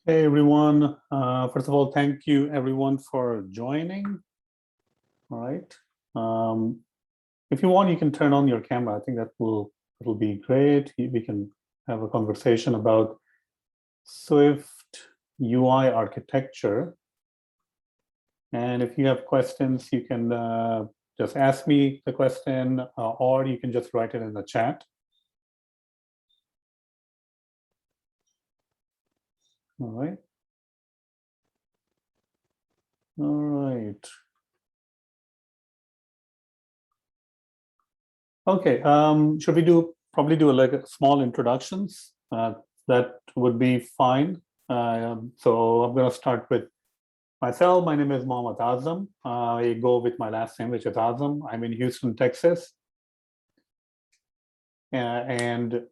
Hey everyone. First of all, thank you everyone for joining. All right. If you want, you can turn on your camera. I think it'll be great. We can have a conversation about Swift UI architecture. And if you have questions, you can just ask me the question, or you can just write it in the chat. All right. All right. Okay. Should we probably do like a small introductions? That would be fine. So I'm going to start with myself. My name is Mohammad Azam. I go with my last name, which is Azam. I'm in Houston, Texas. And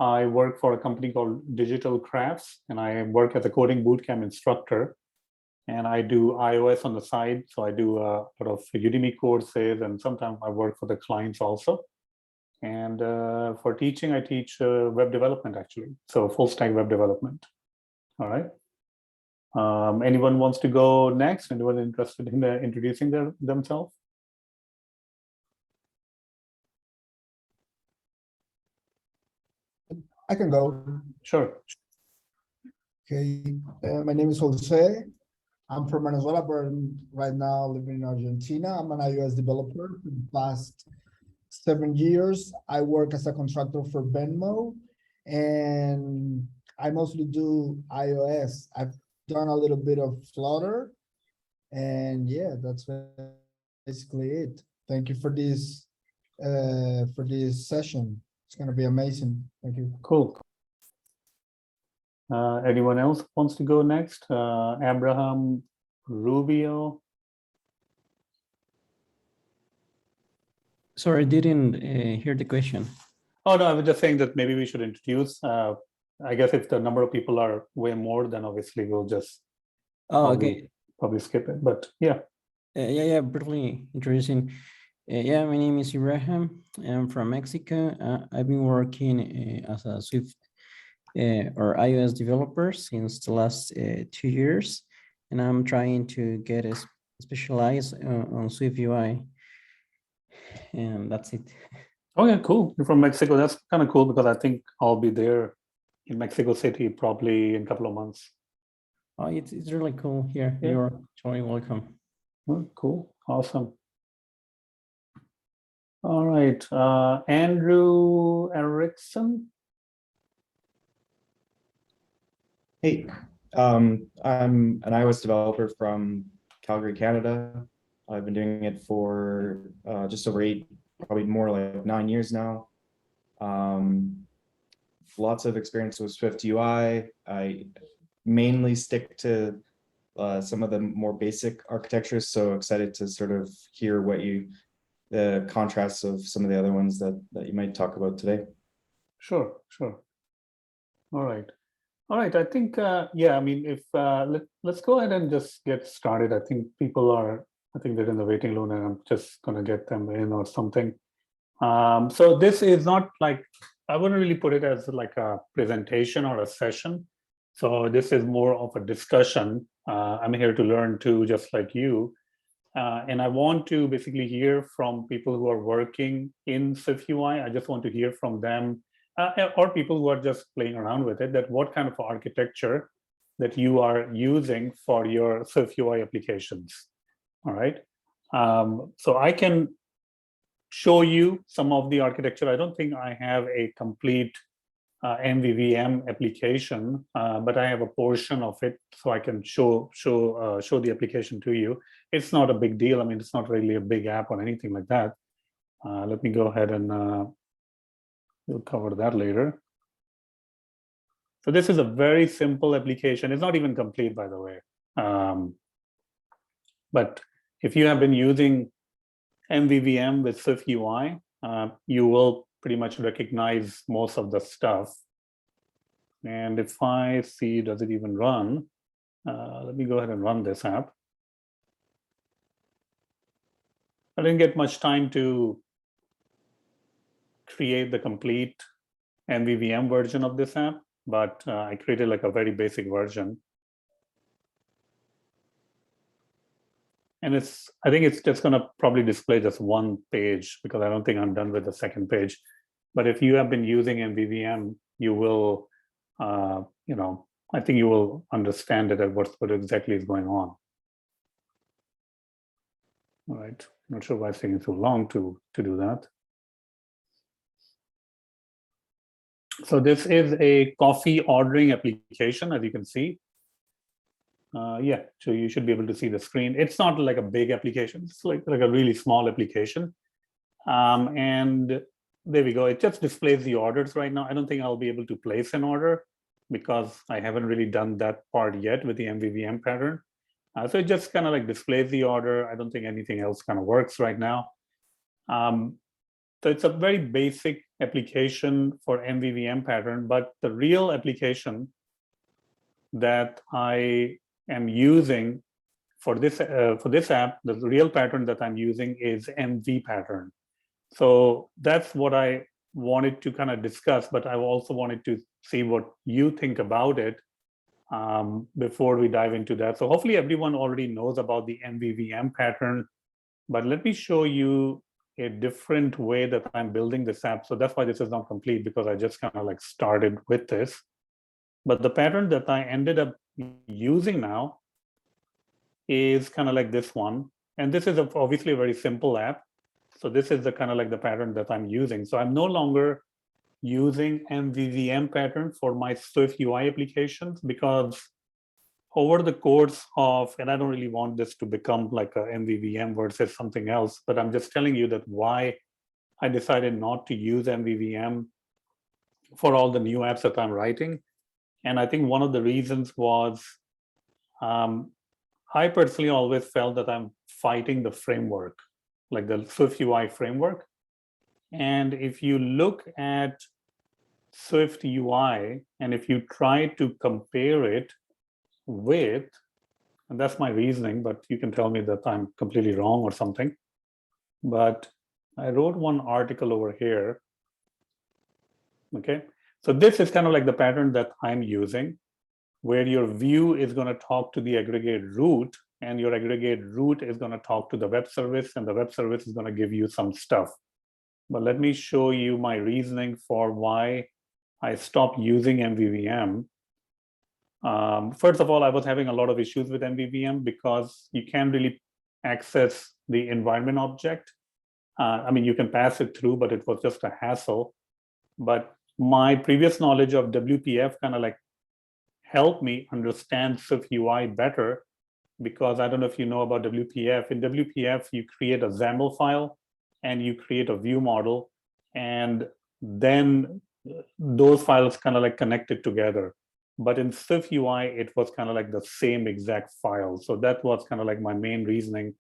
I work for a company called Digital Crafts, and I work as a coding bootcamp instructor. And I do iOS on the side. So I do a lot of Udemy courses, and sometimes I work for the clients also. And for teaching, I teach web development, actually. So full stack web development. All right. Anyone wants to go next? Anyone interested in introducing themselves? I can go. Sure. Okay, my name is Jose. I'm from Venezuela, but right now living in Argentina. I'm an iOS developer for the past 7 years. I work as a contractor for Venmo, and I mostly do iOS. I've done a little bit of Flutter, and yeah, that's basically it. Thank you for this session. It's gonna be amazing. Thank you. Cool. Anyone else wants to go next? Abraham Rubio. Sorry, I didn't hear the question. Oh, no, I was just saying that maybe we should introduce. I guess if the number of people are way more, then obviously we'll just probably skip it. But yeah. Yeah, briefly introducing. Yeah, my name is Ibrahim. I'm from Mexico. I've been working as a Swift or iOS developer since the last 2 years, and I'm trying to get specialized on SwiftUI, and that's it. Oh yeah, cool. You're from Mexico. That's kind of cool because I think I'll be there in Mexico City probably in a couple of months. Oh, it's really cool here. Yeah. You're totally welcome. Oh, cool. Awesome. All right. Andrew Erickson. Hey, I'm an iOS developer from Calgary, Canada. I've been doing it for just over 8, probably more like 9 years now. Lots of experience with SwiftUI. I mainly stick to some of the more basic architectures, so excited to sort of hear what the contrasts of some of the other ones that you might talk about today. Sure. All right. I think, yeah, I mean, if let's go ahead and just get started. I think they're in the waiting room and I'm just going to get them in or something. So this is not like, I wouldn't really put it as like a presentation or a session. So this is more of a discussion. I'm here to learn too, just like you. And I want to basically hear from people who are working in SwiftUI. I just want to hear from them. Or people who are just playing around with it, that what kind of architecture that you are using for your SwiftUI applications. All right. So I can show you some of the architecture. I don't think I have a complete MVVM application, but I have a portion of it, so I can show the application to you. It's not a big deal. I mean, it's not really a big app or anything like that. Let me go ahead and we'll cover that later. So this is a very simple application. It's not even complete, by the way. But if you have been using MVVM with SwiftUI, you will pretty much recognize most of the stuff. And if I see, does it even run? Let me go ahead and run this app. I didn't get much time to create the complete MVVM version of this app. but I created like a very basic version. And I think it's just gonna probably display just one page because I don't think I'm done with the second page. But if you have been using MVVM, you will, I think you will understand it at what exactly is going on. All right, not sure why it's taking so long to do that. So this is a coffee ordering application, as you can see. Yeah, so you should be able to see the screen. It's not like a big application. It's like a really small application. And there we go. It just displays the orders right now. I don't think I'll be able to place an order because I haven't really done that part yet with the MVVM pattern. So it just kind of like displays the order. I don't think anything else kind of works right now. So it's a very basic application for MVVM pattern, but the real application that I am using for this app, the real pattern that I'm using is MV pattern. So that's what I wanted to kind of discuss, but I also wanted to see what you think about it before we dive into that. So hopefully everyone already knows about the MVVM pattern, but let me show you a different way that I'm building this app. So that's why this is not complete, because I just kind of like started with this. But the pattern that I ended up using now is kind of like this one. And this is obviously a very simple app. So this is the kind of like the pattern that I'm using. So I'm no longer using MVVM pattern for my SwiftUI applications, because over the course of, and I don't really want this to become like a MVVM versus something else, but I'm just telling you that why I decided not to use MVVM for all the new apps that I'm writing. And I think one of the reasons was I personally always felt that I'm fighting the framework, like the SwiftUI framework. And if you look at SwiftUI, and if you try to compare it with, and that's my reasoning, but you can tell me that I'm completely wrong or something. But I wrote one article over here. Okay, so this is kind of like the pattern that I'm using, where your view is going to talk to the aggregate root, and your aggregate root is going to talk to the web service, and the web service is going to give you some stuff. But let me show you my reasoning for why I stopped using MVVM. First of all, I was having a lot of issues with MVVM because you can't really access the environment object. I mean, you can pass it through, but it was just a hassle. But my previous knowledge of WPF kind of like helped me understand SwiftUI better, because I don't know if you know about WPF. In WPF, you create a XAML file and you create a view model, and then those files kind of like connected together. But in SwiftUI, it was kind of like the same exact file. So that was kind of like my main reasoning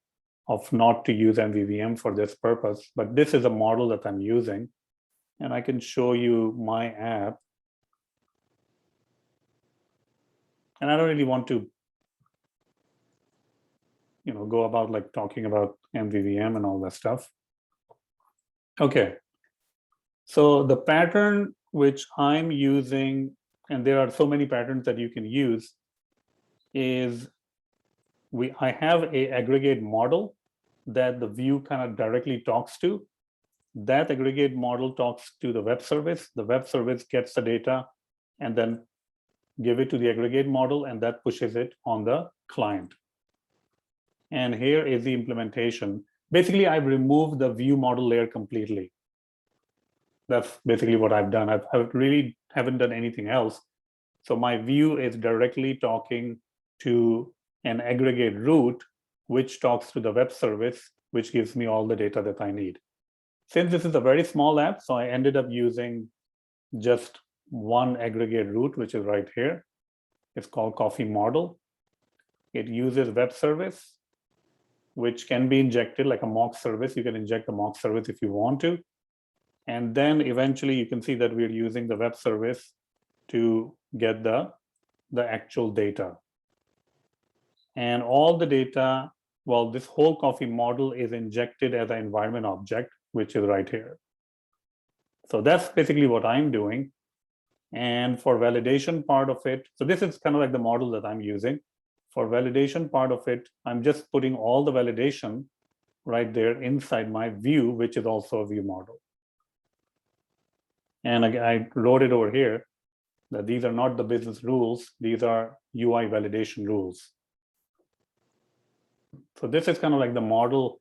of not to use MVVM for this purpose. But this is a model that I'm using, and I can show you my app. And I don't really want to, go about like talking about MVVM and all that stuff. Okay. So the pattern which I'm using, and there are so many patterns that you can use, is I have a aggregate model that the view kind of directly talks to. That aggregate model talks to the web service. The web service gets the data and then give it to the aggregate model, and that pushes it on the client. And here is the implementation. Basically, I've removed the view model layer completely. That's basically what I've done. I really haven't done anything else. So my view is directly talking to an aggregate root, which talks to the web service, which gives me all the data that I need. Since this is a very small app, so I ended up using just one aggregate root, which is right here. It's called Coffee Model. It uses web service, which can be injected like a mock service. You can inject the mock service if you want to. And then eventually you can see that we're using the web service to get the actual data. And all the data, well, this whole coffee model is injected as an environment object, which is right here. So that's basically what I'm doing. And for validation part of it, so this is kind of like the model that I'm using. For validation part of it, I'm just putting all the validation right there inside my view, which is also a view model. And I wrote it over here that these are not the business rules, these are UI validation rules. So this is kind of like the model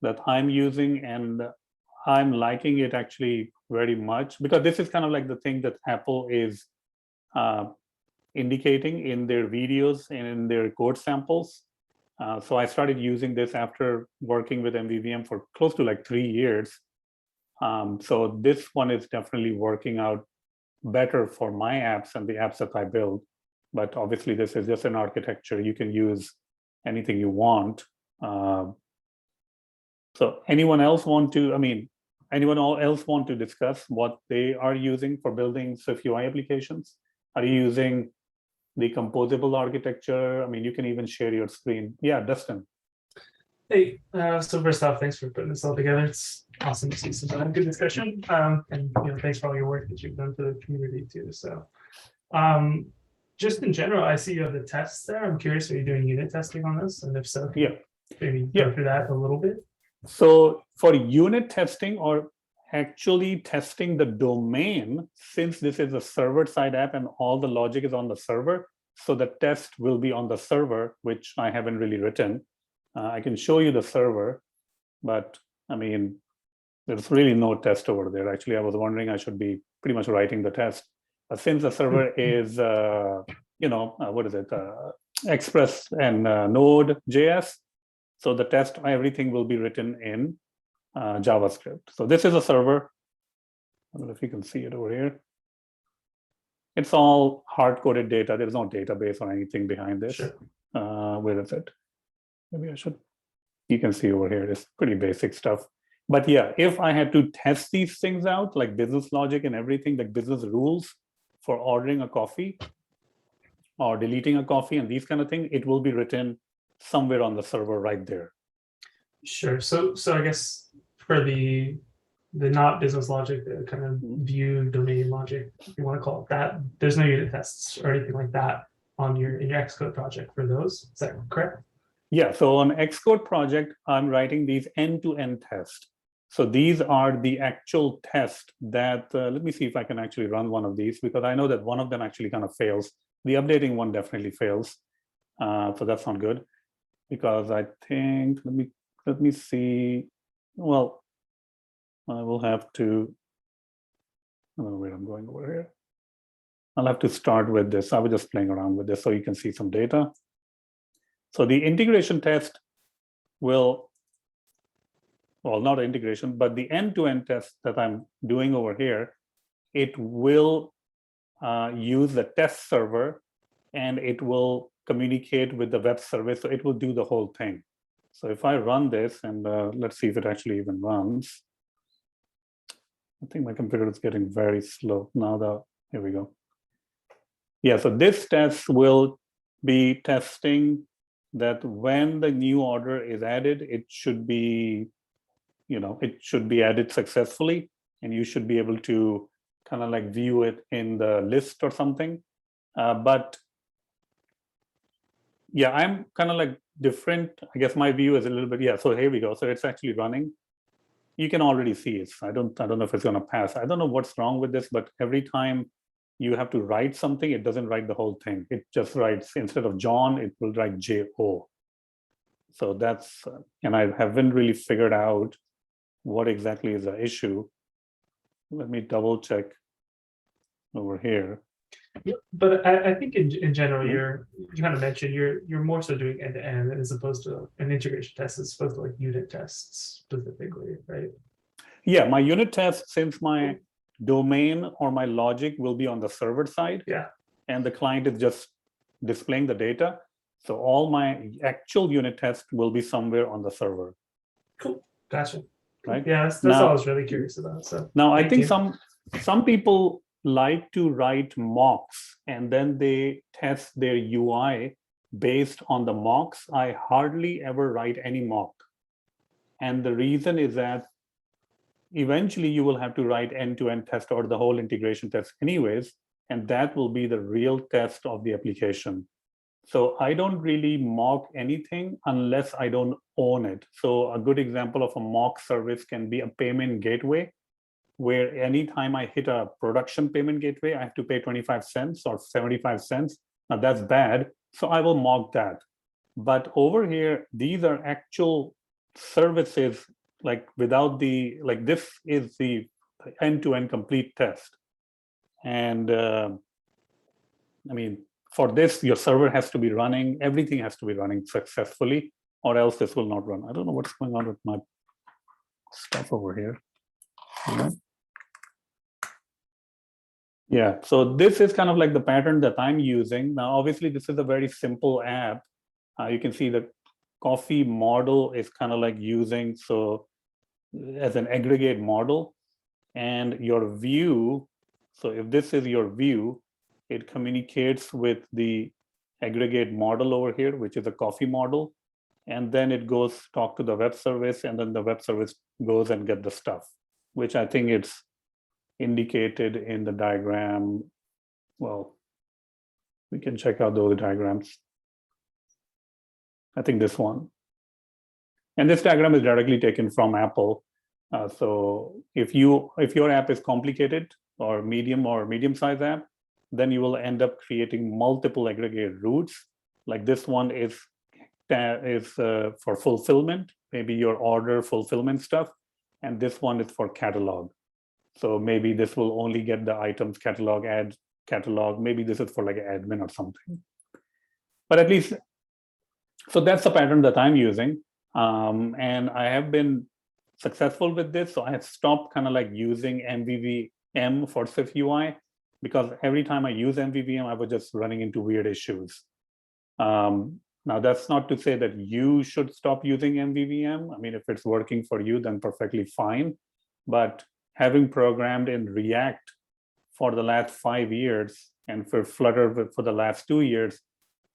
that I'm using, and I'm liking it actually very much, because this is kind of like the thing that Apple is indicating in their videos and in their code samples. So I started using this after working with MVVM for close to like 3 years. So this one is definitely working out better for my apps and the apps that I build. But obviously this is just an architecture. You can use anything you want. So anyone else want to, anyone else want to discuss what they are using for building SwiftUI applications? Are you using the composable architecture? You can even share your screen. Yeah, Dustin. Hey, so first off, thanks for putting this all together. It's awesome to see some good discussion. And thanks for all your work that you've done for the community too. So just in general, I see you have the tests there. I'm curious, are you doing unit testing on this? And if so, yeah, maybe go through that a little bit. So for unit testing, or actually testing the domain, since this is a server-side app and all the logic is on the server, so the test will be on the server, which I haven't really written. I can show you the server, but there's really no test over there. Actually, I was wondering I should be pretty much writing the test. But since the server is, what is it, Express and Node.js, so the test, everything will be written in JavaScript. So this is a server. I don't know if you can see it over here. It's all hard-coded data. There's no database or anything behind this. Sure. Where is it? Maybe I should. You can see over here, it's pretty basic stuff. But yeah, if I had to test these things out, like business logic and everything, like business rules for ordering a coffee or deleting a coffee and these kind of things, it will be written somewhere on the server right there. Sure. So I guess for the not business logic, the kind of view domain logic, if you want to call it that, there's no unit tests or anything like that in your Xcode project for those. Is that correct? Yeah. So on Xcode project, I'm writing these end-to-end tests. So these are the actual tests that, let me see if I can actually run one of these, because I know that one of them actually kind of fails. The updating one definitely fails. So that's not good, because I think, let me see. Well, I will have to, I don't know where I'm going over here. I'll have to start with this. I was just playing around with this so you can see some data. So the integration test will, well, not integration, but the end-to-end test that I'm doing over here, it will use the test server and it will communicate with the web service. So it will do the whole thing. So if I run this and let's see if it actually even runs. I think my computer is getting very slow. Now here we go. Yeah, so this test will be testing that when the new order is added, it should be, it should be added successfully, and you should be able to kind of like view it in the list or something. But yeah, I'm kind of like different. I guess my view is a little bit, yeah, so here we go. So it's actually running. You can already see it. I don't know if it's going to pass. I don't know what's wrong with this, but every time you have to write something, it doesn't write the whole thing. It just writes, instead of John, it will write J-O. So that's, and I haven't really figured out what exactly is the issue. Let me double check over here. Yeah, but I think in general, you kind of mentioned you're more so doing end to end as opposed to an integration test as opposed to like unit tests specifically, right? Yeah, my unit test, since my domain or my logic will be on the server side, and the client is just displaying the data. So all my actual unit test will be somewhere on the server. Cool, gotcha. Right? Yeah, that's now, all I was really curious about. So now I think some people like to write mocks and then they test their UI based on the mocks. I hardly ever write any mock. And the reason is that eventually you will have to write end-to-end test or the whole integration test anyways. and that will be the real test of the application. So I don't really mock anything unless I don't own it. So a good example of a mock service can be a payment gateway, where anytime I hit a production payment gateway, I have to pay 25 cents or 75 cents. Now that's bad, so I will mock that. But over here, these are actual services, like without the, like this is the end-to-end complete test. And I mean, for this, your server has to be running, everything has to be running successfully, or else this will not run. I don't know what's going on with my stuff over here. Yeah, so this is kind of like the pattern that I'm using. Now, obviously, this is a very simple app. You can see the coffee model is kind of like using, so as an aggregate model, and your view. So if this is your view, it communicates with the aggregate model over here, which is a coffee model. And then it goes talk to the web service, and then the web service goes and get the stuff, which I think it's indicated in the diagram. Well, we can check out those diagrams. I think this one. And this diagram is directly taken from Apple. So if your app is complicated or medium-sized app, then you will end up creating multiple aggregate routes. Like this one is for fulfillment, maybe your order fulfillment stuff, and this one is for catalog. So maybe this will only get the items catalog, add catalog. Maybe this is for like an admin or something. But at least, so that's the pattern that I'm using. And I have been successful with this. So I have stopped kind of like using MVVM for SwiftUI, because every time I use MVVM, I was just running into weird issues. Now, that's not to say that you should stop using MVVM. I mean, if it's working for you, then perfectly fine. But having programmed in React for the last 5 years and for Flutter for the last 2 years,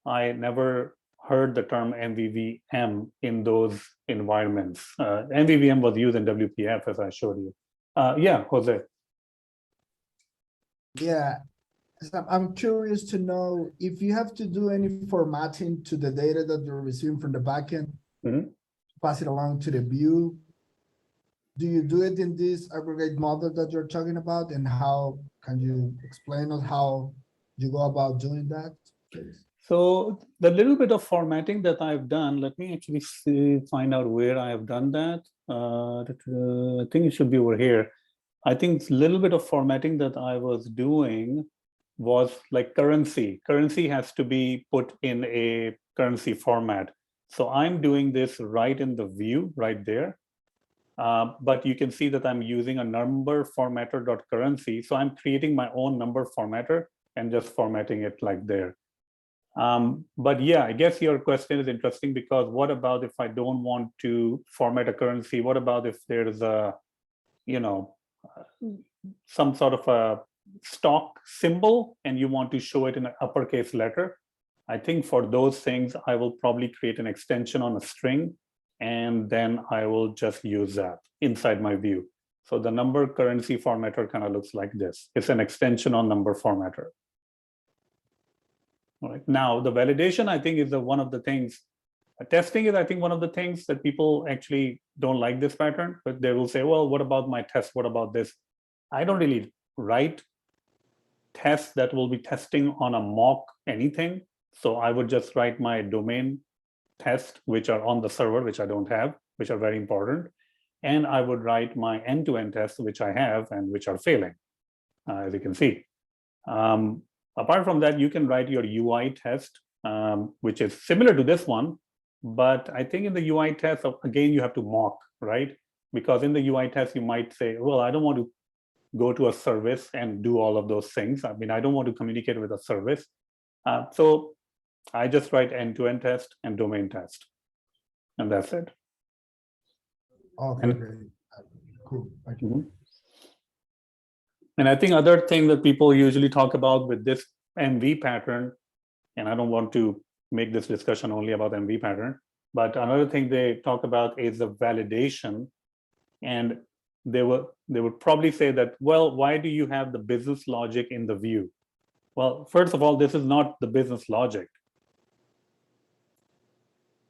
I never heard the term MVVM in those environments. MVVM was used in WPF, as I showed you. Yeah, Jose. Yeah, so I'm curious to know if you have to do any formatting to the data that you're receiving from the backend, pass it along to the view. Do you do it in this aggregate model that you're talking about, and how can you explain us how you go about doing that, please? So the little bit of formatting that I've done, let me actually find out where I have done that. I think it should be over here. I think a little bit of formatting that I was doing was like currency. Currency has to be put in a currency format. So I'm doing this right in the view right there. But you can see that I'm using a number formatter.currency. So I'm creating my own number formatter and just formatting it like there. But yeah, I guess your question is interesting, because what about if I don't want to format a currency? What about if there's a, you know, some sort of a stock symbol and you want to show it in an uppercase letter? I think for those things, I will probably create an extension on a string, and then I will just use that inside my view. So the number currency formatter kind of looks like this. It's an extension on number formatter. All right. Now, the validation, I think, is one of the things. Testing is, I think, one of the things that people actually don't like this pattern, but they will say, well, what about my test? What about this? I don't really write tests that will be testing on a mock anything. So I would just write my domain tests, which are on the server, which I don't have, which are very important. And I would write my end-to-end tests, which I have and which are failing, as you can see. Apart from that, you can write your UI test, which is similar to this one. But I think in the UI test, again, you have to mock, right? Because in the UI test, you might say, well, I don't want to go to a service and do all of those things. I mean, I don't want to communicate with a service. So I just write end-to-end test and domain test. And that's it. Okay, great. Cool. Thank you. And I think other thing that people usually talk about with this MV pattern, and I don't want to make this discussion only about MV pattern, but another thing they talk about is the validation. And they would probably say that, well, why do you have the business logic in the view? Well, first of all, this is not the business logic.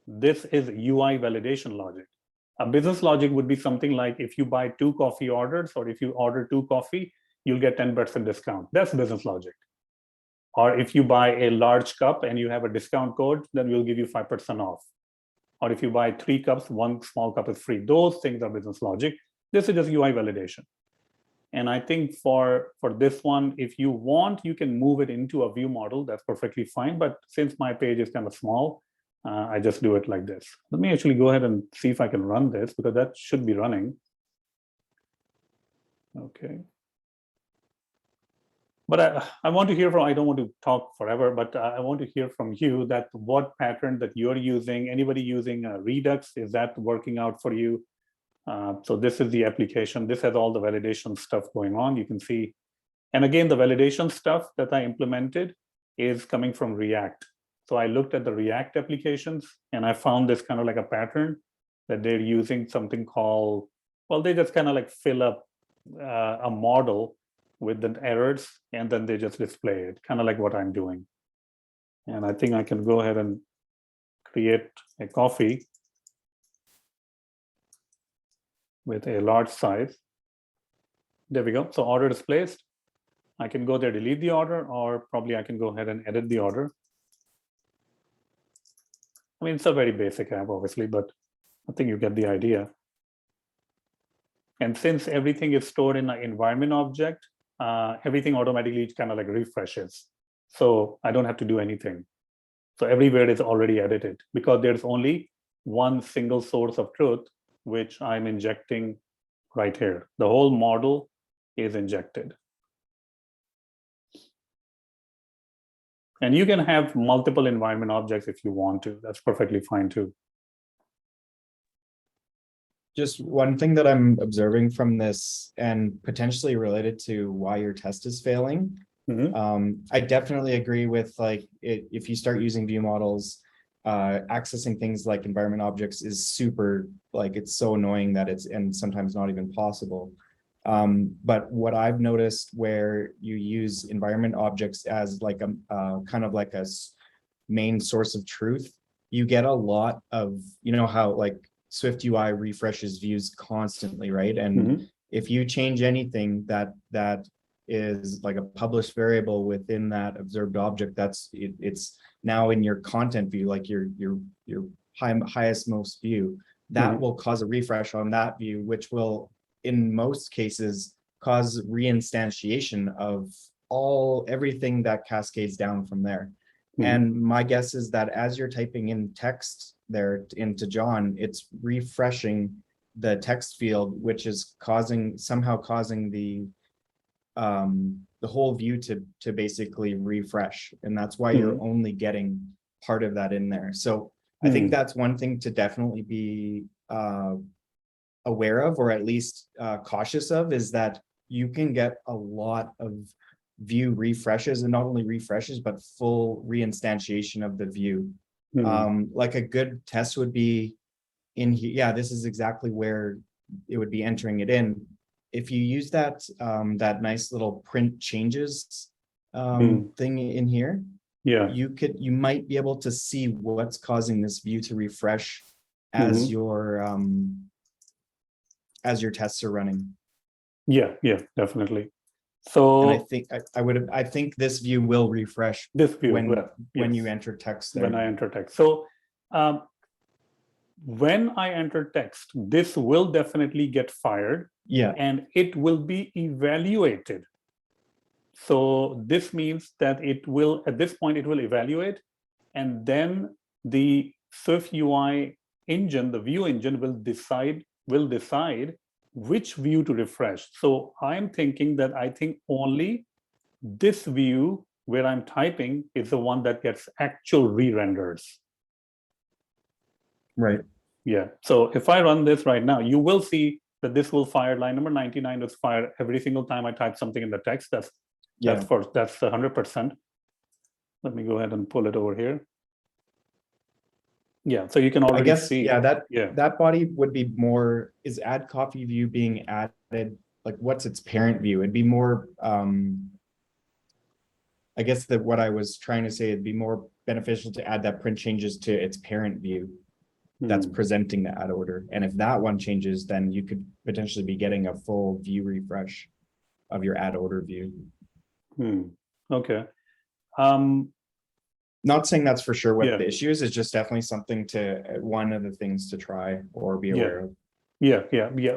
This is UI validation logic. A business logic would be something like if you buy 2 coffee orders, or if you order 2 coffee, you'll get 10% discount. That's business logic. Or if you buy a large cup and you have a discount code, then we'll give you 5% off. Or if you buy 3 cups, 1 small cup is free. Those things are business logic. This is just UI validation. And I think for this one, if you want, you can move it into a view model. That's perfectly fine. But since my page is kind of small, I just do it like this. Let me actually go ahead and see if I can run this, because that should be running. Okay. But I want to hear from, I don't want to talk forever, but I want to hear from you that what pattern that you're using, anybody using Redux, is that working out for you? So this is the application. This has all the validation stuff going on. You can see, and again, the validation stuff that I implemented is coming from React. So I looked at the React applications and I found this kind of like a pattern that they're using something called, well, they just kind of like fill up a model with the errors and then they just display it, kind of like what I'm doing. And I think I can go ahead and create a coffee with a large size. There we go. So order is placed. I can go there, delete the order, or probably I can go ahead and edit the order. I mean, it's a very basic app, obviously, but I think you get the idea. And since everything is stored in an environment object, everything automatically kind of like refreshes. So I don't have to do anything. So everywhere is already edited because there's only one single source of truth, which I'm injecting right here. The whole model is injected. And you can have multiple environment objects if you want to. That's perfectly fine too. Just one thing that I'm observing from this and potentially related to why your test is failing. I definitely agree with like if you start using view models, accessing things like environment objects is super, like it's so annoying that it's, and sometimes not even possible. But what I've noticed where you use environment objects as like a kind of like a main source of truth, you get a lot of, you know how like SwiftUI refreshes views constantly, right? And if you change anything that is like a published variable within that observed object, that's it's now in your content view, like your highest most view, that will cause a refresh on that view, which will in most cases cause reinstantiation of everything that cascades down from there. And my guess is that as you're typing in text there into John, it's refreshing the text field, which is somehow causing the whole view to basically refresh. And that's why you're only getting part of that in there. So I think that's one thing to definitely be aware of, or at least cautious of, is that you can get a lot of view refreshes, and not only refreshes, but full reinstantiation of the view. Like a good test would be in here. Yeah, this is exactly where it would be entering it in. If you use that that nice little print changes thing in here, you might be able to see what's causing this view to refresh as your tests are running. Yeah, definitely. So and I think this view will refresh this view when you enter text there. When I enter text. So when I enter text, this will definitely get fired. Yeah. And it will be evaluated. So this means that it will, at this point, it will evaluate, and then the SwiftUI engine, the view engine, will decide which view to refresh. So I'm thinking that I think only this view where I'm typing is the one that gets actual re-renders. Right. Yeah. So if I run this right now, you will see that this will fire line number 99 is fired every single time I type something in the text. That's 100%. Let me go ahead and pull it over here. Yeah, so you can already see. That body would be more, is add coffee view being added, like what's its parent view? It'd be more I guess that what I was trying to say, it'd be more beneficial to add that print changes to its parent view that's presenting the ad order. And if that one changes, then you could potentially be getting a full view refresh of your ad order view. Okay. Not saying that's for sure what Yeah. the issue is. It's just definitely something to, one of the things to try or be aware of. Yeah.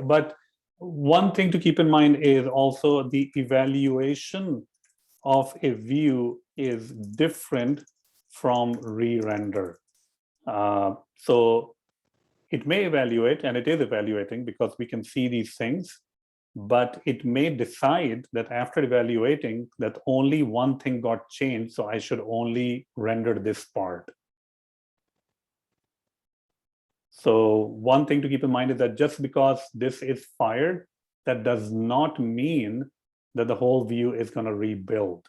But one thing to keep in mind is also the evaluation of a view is different from re-render. So it may evaluate, and it is evaluating because we can see these things, but it may decide that after evaluating that only one thing got changed, so I should only render this part. So one thing to keep in mind is that just because this is fired, that does not mean that the whole view is going to rebuild.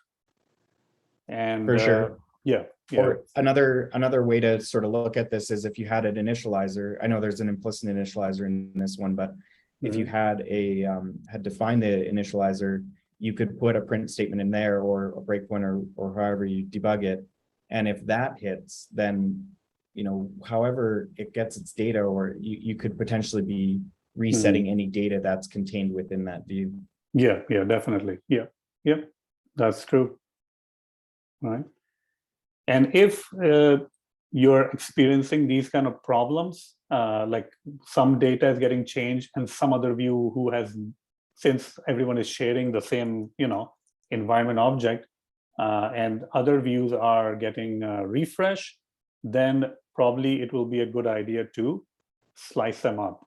And For sure. Yeah. Or another way to sort of look at this is if you had an initializer. I know there's an implicit initializer in this one, but if you had had defined the initializer, you could put a print statement in there or a breakpoint or however you debug it. And if that hits, then however it gets its data, or you could potentially be resetting any data that's contained within that view. Yeah, definitely. Yeah, that's true. Right. And if you're experiencing these kind of problems, like some data is getting changed and some other view who has, since everyone is sharing the same, environment object, and other views are getting refresh, then probably it will be a good idea to slice them up.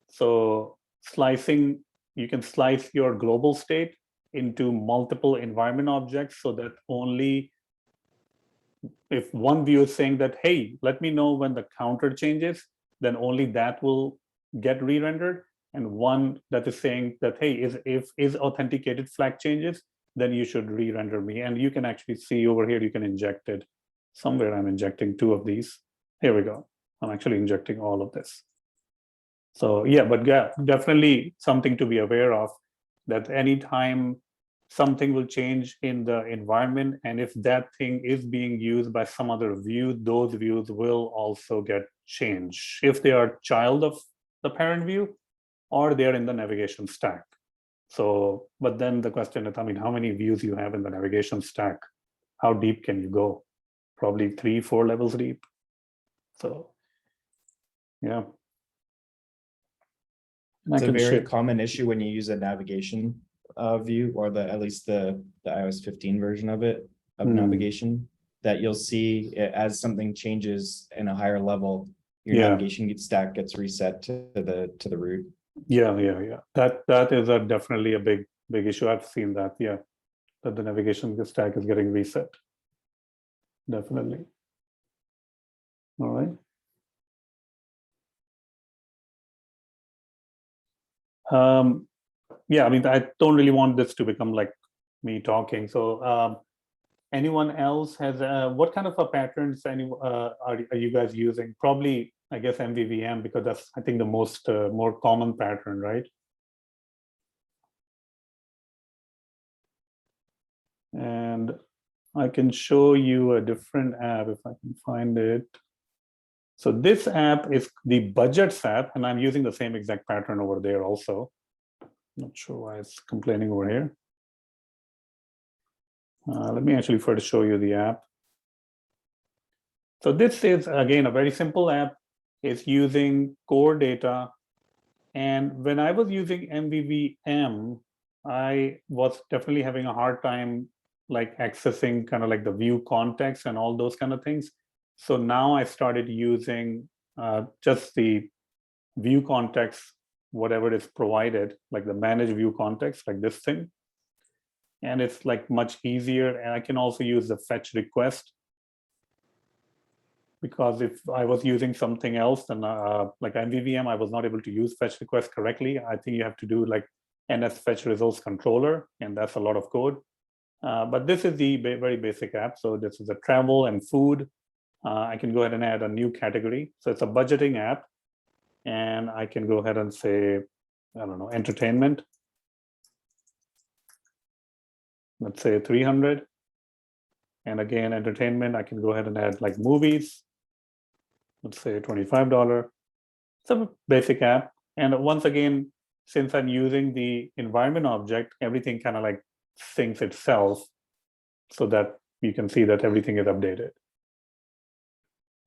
So slicing, you can slice your global state into multiple environment objects so that only if one view is saying that, hey, let me know when the counter changes, then only that will get re-rendered. And one that is saying that, hey, if authenticated flag changes, then you should re-render me. And you can actually see over here, you can inject it. Somewhere I'm injecting 2 of these. Here we go. I'm actually injecting all of this. So yeah, but yeah, definitely something to be aware of, that anytime something will change in the environment, and if that thing is being used by some other view, those views will also get changed if they are child of the parent view or they're in the navigation stack. So, but then the question is, how many views you have in the navigation stack? How deep can you go? Probably 3-4 levels deep. So, yeah. It's a very common issue when you use a navigation view, or at least the iOS 15 version of it, of navigation, that you'll see as something changes in a higher level, your navigation stack gets reset to the root. Yeah. That is definitely a big issue. I've seen that. Yeah, that the navigation stack is getting reset. Definitely. All right. Yeah, I don't really want this to become like me talking. So anyone else has what kind of a patterns are you guys using? Probably, I guess, MVVM, because that's, I think, the most more common pattern, right? And I can show you a different app if I can find it. So this app is the budgets app, and I'm using the same exact pattern over there also. Not sure why it's complaining over here. Let me actually first show you the app. So this is, again, a very simple app. It's using core data. And when I was using MVVM, I was definitely having a hard time like accessing kind of like the view context and all those kind of things. So now I started using just the view context, whatever is provided, like the manage view context, like this thing. And it's like much easier. And I can also use the fetch request, because if I was using something else, then like MVVM, I was not able to use fetch request correctly. I think you have to do like NS fetch results controller, and that's a lot of code. But this is the very basic app. So this is a travel and food. I can go ahead and add a new category. So it's a budgeting app. And I can go ahead and say, I don't know, entertainment. Let's say 300. And again, entertainment, I can go ahead and add like movies. Let's say $25. It's a basic app. And once again, since I'm using the environment object, everything kind of like syncs itself so that you can see that everything is updated.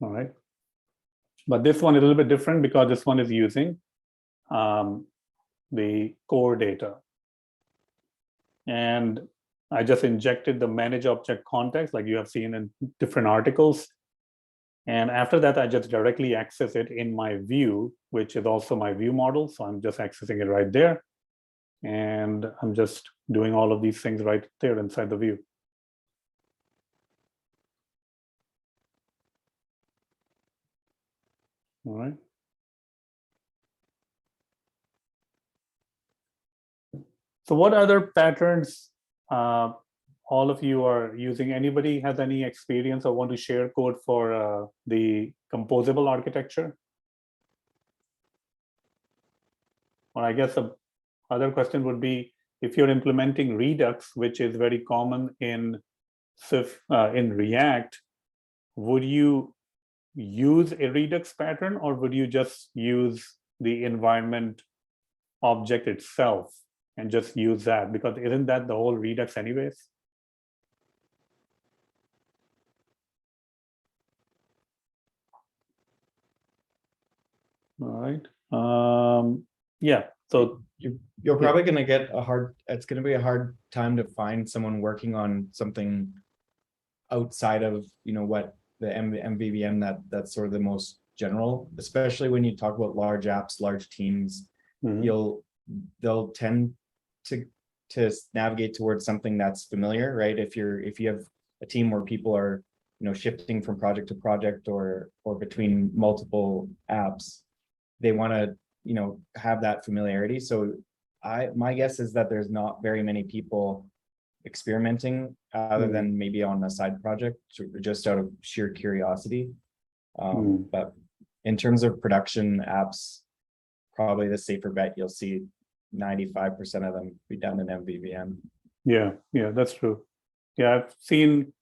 All right. But this one is a little bit different because this one is using the core data. And I just injected the manage object context like you have seen in different articles. And after that, I just directly access it in my view, which is also my view model. So I'm just accessing it right there. And I'm just doing all of these things right there inside the view. All right. So what other patterns all of you are using? Anybody has any experience or want to share code for the composable architecture? Or I guess the other question would be, if you're implementing Redux, which is very common in React, would you use a Redux pattern or would you just use the environment object itself and just use that? Because isn't that the whole Redux anyways? All right. Yeah. So you're probably going to get it's going to be a hard time to find someone working on something outside of, what the MVVM that's sort of the most general, especially when you talk about large apps, large teams. They'll tend to navigate towards something that's familiar, right? If you have a team where people are, shifting from project to project or between multiple apps, they want to, have that familiarity. So my guess is that there's not very many people experimenting other than maybe on a side project, just out of sheer curiosity. But in terms of production apps, probably the safer bet, you'll see 95% of them be done in MVVM. Yeah, that's true. Yeah, I've seen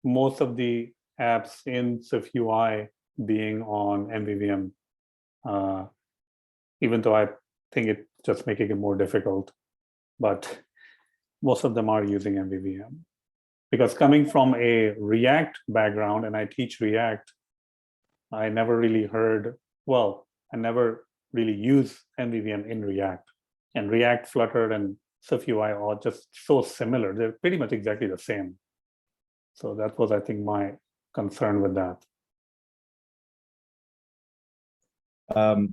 most of the apps in SwiftUI being on MVVM, even though I think it's just making it more difficult. But most of them are using MVVM. Because coming from a React background, and I teach React, I never really I never really use MVVM in React. And React, Flutter, and SwiftUI are just so similar. They're pretty much exactly the same. So that was, I think, my concern with that.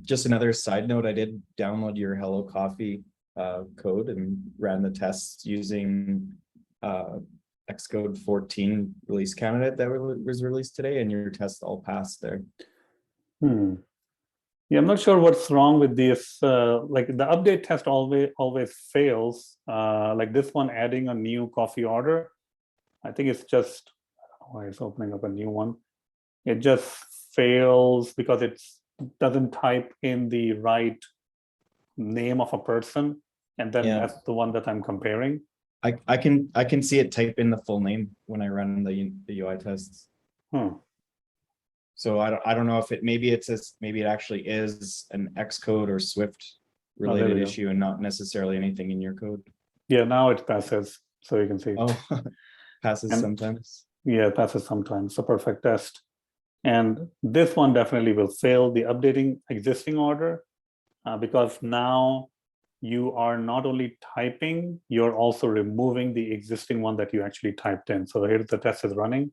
Just another side note, I did download your Hello Coffee code and ran the tests using Xcode 14 release candidate that was released today, and your tests all passed there. Yeah, I'm not sure what's wrong with this. Like the update test always fails. Like this one, adding a new coffee order, I think it's just, why it's opening up a new one. It just fails because it doesn't type in the right name of a person, and then that's the one that I'm comparing. I can see it type in the full name when I run the UI tests. So I don't know if maybe it actually is an Xcode or Swift related issue and not necessarily anything in your code. Yeah, now it passes, so you can see. Oh, passes sometimes. Yeah, it passes sometimes. It's a perfect test. And this one definitely will fail, the updating existing order, because now you are not only typing, you're also removing the existing one that you actually typed in. So here the test is running.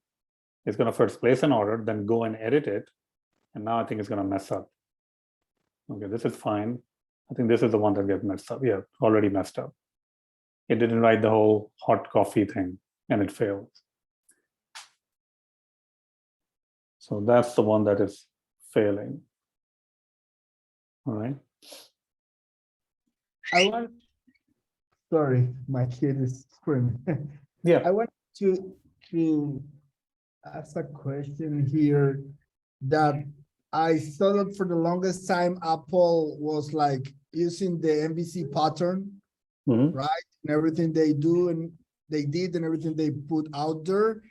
It's going to first place an order, then go and edit it. And now I think it's going to mess up. Okay, this is fine. I think this is the one that gets messed up. Yeah, already messed up. It didn't write the whole hot coffee thing, and it failed. So that's the one that is failing. All right. Sorry, my kid is screaming. Yeah. I want to ask a question here that I saw that for the longest time, Apple was like using the MVC pattern, right? And everything they do and they did and everything they put out there,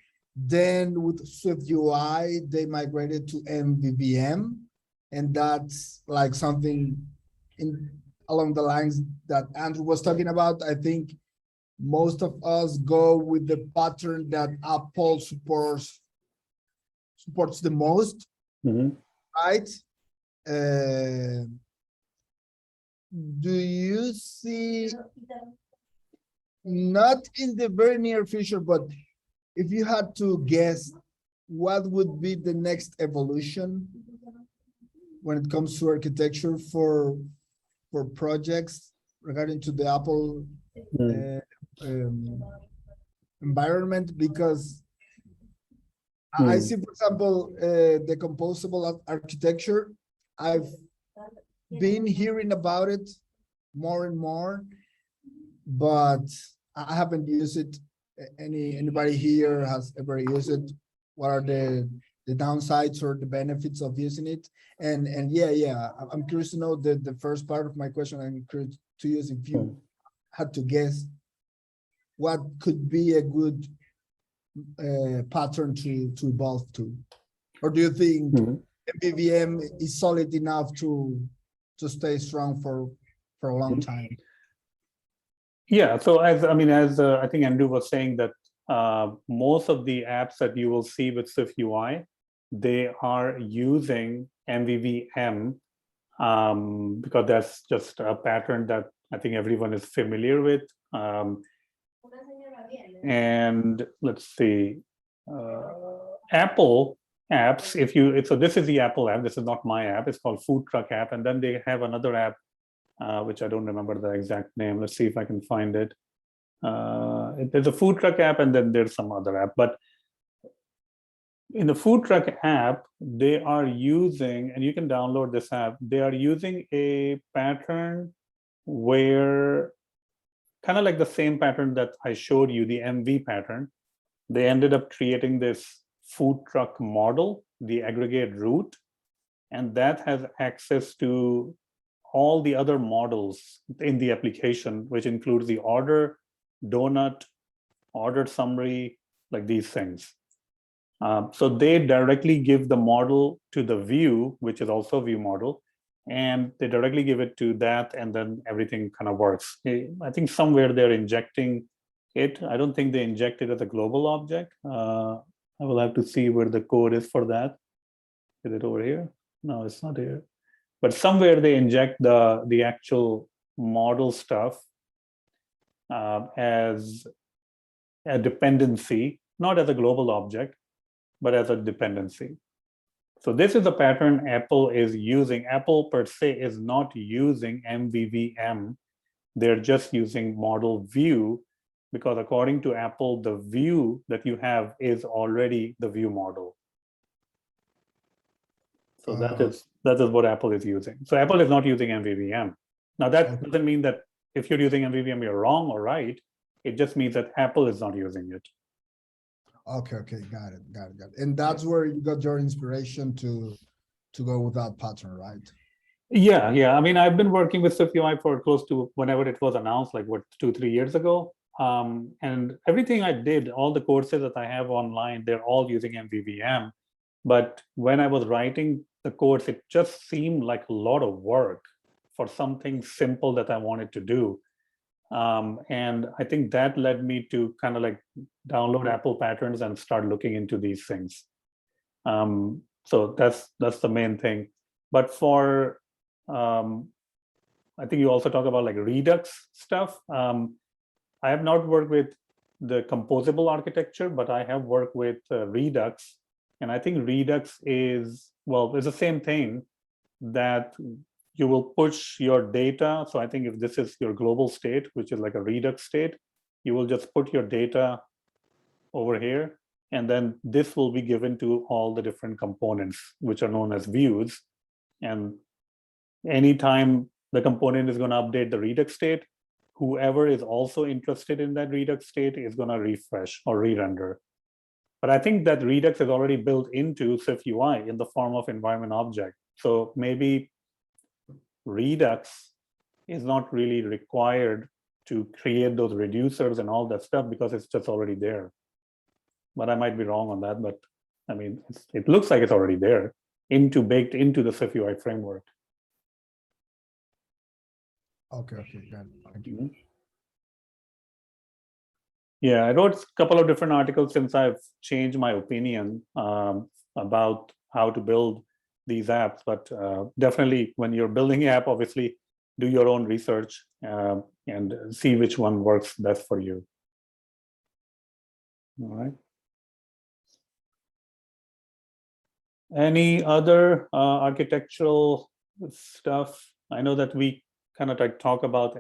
Then with SwiftUI, they migrated to MVVM, and that's like something in along the lines that Andrew was talking about. I think most of us go with the pattern that Apple supports the most, Mhm. right? Do you see, not in the very near future, but if you had to guess, what would be the next evolution when it comes to architecture for projects regarding to the Apple Mm. environment? Because I see, for example, the composable architecture. I've been hearing about it more and more, but I haven't used it. Anybody here has ever used it? What are the downsides or the benefits of using it? And yeah, I'm curious to know the first part of my question. I'm curious to use, if you had to guess, what could be a good pattern to evolve to, or do you think Mhm. MVVM is solid enough to stay strong for a long time? Yeah, so as I think Andrew was saying that most of the apps that you will see with SwiftUI, they are using MVVM because that's just a pattern that I think everyone is familiar with. And let's see, Apple apps, so this is the Apple app, this is not my app, it's called Food Truck app. And then they have another app, which I don't remember the exact name. Let's see if I can find it. There's a food truck app, and then there's some other app. But in the food truck app, they are using, and you can download this app, they are using a pattern where, kind of like the same pattern that I showed you, the MV pattern. They ended up creating this food truck model, the aggregate route, and that has access to all the other models in the application, which includes the order, donut, order summary, like these things. So they directly give the model to the view, which is also a view model, and they directly give it to that, and then everything kind of works. I think somewhere they're injecting it. I don't think they inject it as a global object. I will have to see where the code is for that. Is it over here? No, it's not here. But somewhere they inject the actual model stuff as a dependency, not as a global object, but as a dependency. So this is the pattern Apple is using. Apple per se is not using MVVM. They're just using model view, because according to Apple, the view that you have is already the view model. So that is what Apple is using. So Apple is not using MVVM. Now that doesn't mean that if you're using MVVM, you're wrong or right. It just means that Apple is not using it. Okay, got it. And that's where you got your inspiration to go with that pattern, right? Yeah. I mean, I've been working with SwiftUI for close to whenever it was announced, like what, 2-3 years ago. And everything I did, all the courses that I have online, they're all using MVVM. But when I was writing the course, it just seemed like a lot of work for something simple that I wanted to do. And I think that led me to kind of like download Apple patterns and start looking into these things. So that's the main thing. But for I think you also talk about like Redux stuff. I have not worked with the composable architecture, but I have worked with Redux. And I think Redux is, well, it's the same thing, that you will push your data. So I think if this is your global state, which is like a Redux state, you will just put your data over here. And then this will be given to all the different components, which are known as views. And anytime the component is going to update the Redux state, whoever is also interested in that Redux state is going to refresh or re-render. But I think that Redux is already built into SwiftUI in the form of environment object. So maybe Redux is not really required to create those reducers and all that stuff, because it's just already there. but I might be wrong on that. But I mean, it looks like it's already there, baked into the SwiftUI framework. Okay, got it. Thank you. Yeah, I wrote a couple of different articles since I've changed my opinion about how to build these apps. But definitely, when you're building an app, obviously, do your own research and see which one works best for you. All right. Any other architectural stuff? I know that we kind of like talk about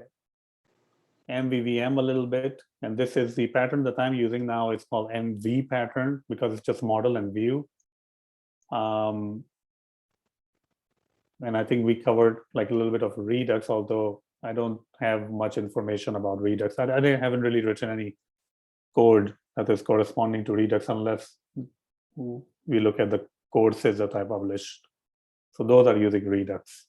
MVVM a little bit, and this is the pattern that I'm using now. It's called MV pattern because it's just model and view. And I think we covered like a little bit of Redux, although I don't have much information about Redux. I haven't really written any code that is corresponding to Redux unless we look at the courses that I published. So those are using Redux.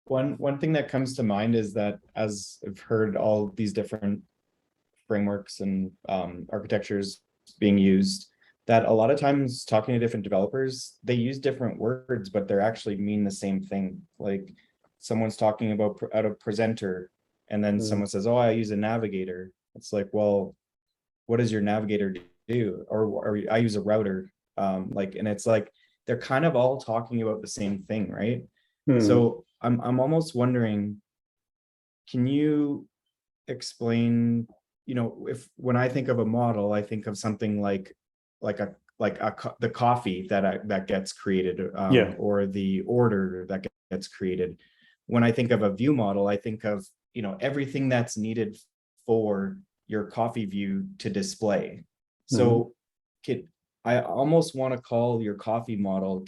One thing that comes to mind is that as I've heard all these different frameworks and architectures being used, that a lot of times talking to different developers, they use different words, but they're actually mean the same thing. Like someone's talking about a presenter, and then someone says, "Oh, I use a navigator." It's like, well, what does your navigator do? Or I use a router. And it's like they're kind of all talking about the same thing, right? So I'm almost wondering, can you explain, if when I think of a model, I think of something like the coffee that gets created, or the order that gets created. When I think of a view model, I think of everything that's needed for your coffee view to display. So I almost want to call your coffee model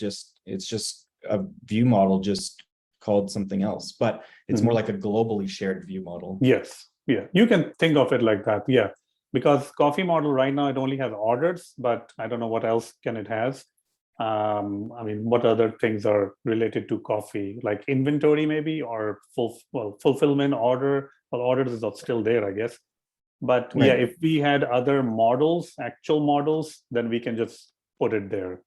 it's just a view model just called something else, but it's more like a globally shared view model. Yes, yeah, you can think of it like that. Yeah, because coffee model right now, it only has orders, but I don't know what else can it has. I mean, what other things are related to coffee, like inventory maybe, or fulfillment order. Well, orders is still there, I guess. But yeah, if we had other models, actual models, then we can just put it there.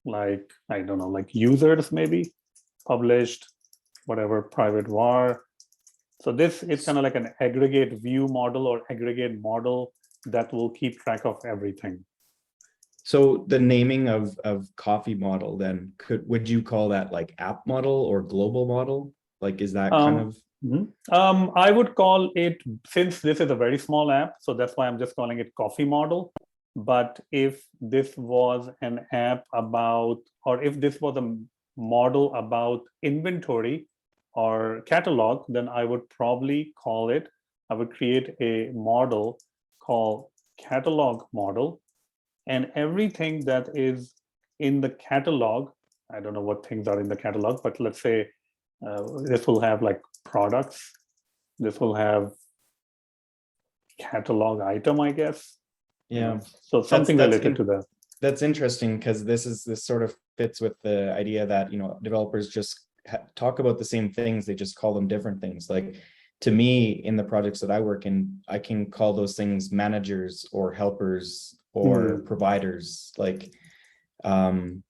Like, I don't know, like users maybe, published, whatever, private var. So this is kind of like an aggregate view model or aggregate model that will keep track of everything. So the naming of coffee model, then would you call that like app model or global model? Like, is that kind of? I would call it, since this is a very small app, so that's why I'm just calling it coffee model. But if this was an app about, or if this was a model about inventory or catalog, then I would probably call it, I would create a model called catalog model. And everything that is in the catalog, I don't know what things are in the catalog, but let's say this will have like products. This will have catalog item, I guess. Yeah. So something related to that. That's interesting, because this sort of fits with the idea that, developers just talk about the same things. They just call them different things. Like, to me, in the projects that I work in, I can call those things managers or helpers or providers. Like, sometimes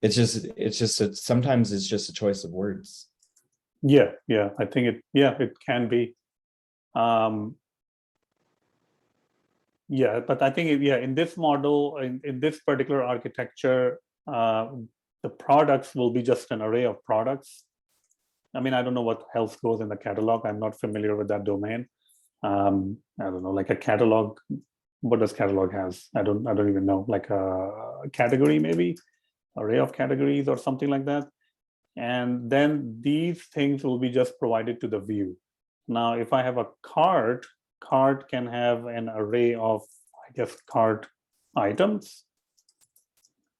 it's just a choice of words. Yeah, I think it can be. Yeah, but I think in this model, in this particular architecture, the products will be just an array of products. I mean, I don't know what else goes in the catalog. I'm not familiar with that domain. I don't know, like a catalog. What does catalog has? I don't even know. Like a category, maybe array of categories or something like that. And then these things will be just provided to the view. Now, if I have a cart can have an array of, I guess, cart items.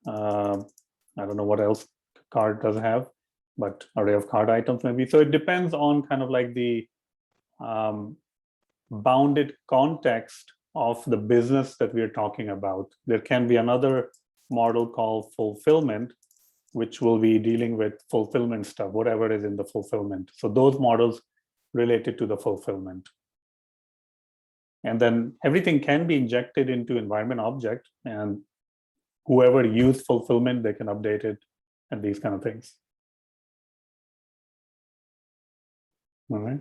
I don't know what else cart does have, but array of cart items maybe. So it depends on kind of like the bounded context of the business that we're talking about. There can be another model called fulfillment, which will be dealing with fulfillment stuff, whatever is in the fulfillment. So those models related to the fulfillment. And then everything can be injected into environment object, and whoever used fulfillment, they can update it and these kind of things. All right.